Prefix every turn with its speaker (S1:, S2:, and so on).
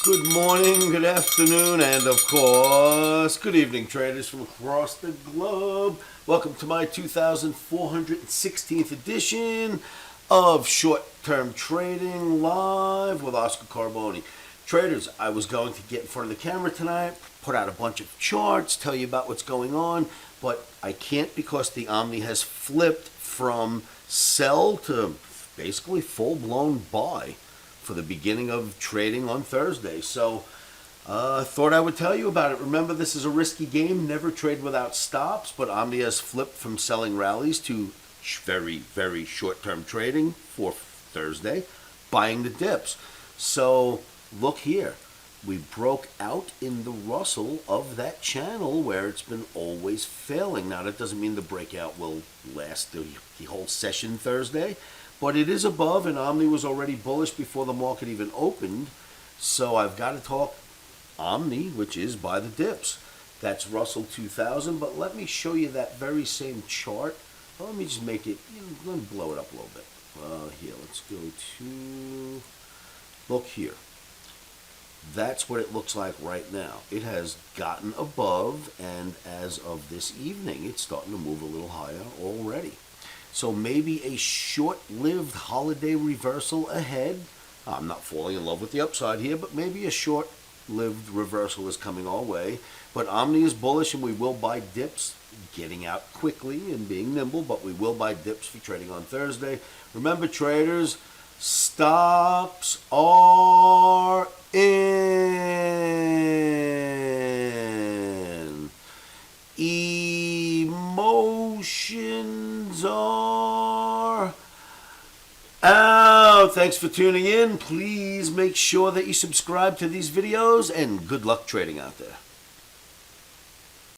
S1: Good morning, good afternoon, and of course, good evening, traders from across the globe. Welcome to my 2416th edition of Short-Term Trading Live with Oscar Carboni. Traders, I was going to get in front of the camera tonight, put out a bunch of charts, tell you about what's going on, but I can't because the OMNI has flipped from sell to basically full-blown buy for the beginning of trading on Thursday. So thought I would tell you about it. Remember, this is a risky game. Never trade without stops, but OMNI has flipped from selling rallies to very, very short-term trading for Thursday, buying the dips. So look here. We broke out in the Russell of that channel where it's been always failing. Now, that doesn't mean the breakout will last the whole session Thursday, but it is above, and OMNI was already bullish before the market even opened. So I've got to talk OMNI, which is by the dips. That's Russell 2000, but let me show you that very same chart. Well, let me just make it, let me blow it up a little bit. Here, let's go to, look here. That's what it looks like right now. It has gotten above, and as of this evening, it's starting to move a little higher already. So maybe a short-lived holiday reversal ahead. I'm not falling in love with the upside here, but maybe a short-lived reversal is coming our way. But OMNI is bullish, and we will buy dips, getting out quickly and being nimble, but we will buy dips for trading on Thursday. Remember, traders, stops are in. Emotions are out. Thanks for tuning in. Please make sure that you subscribe to these videos, and good luck trading out there.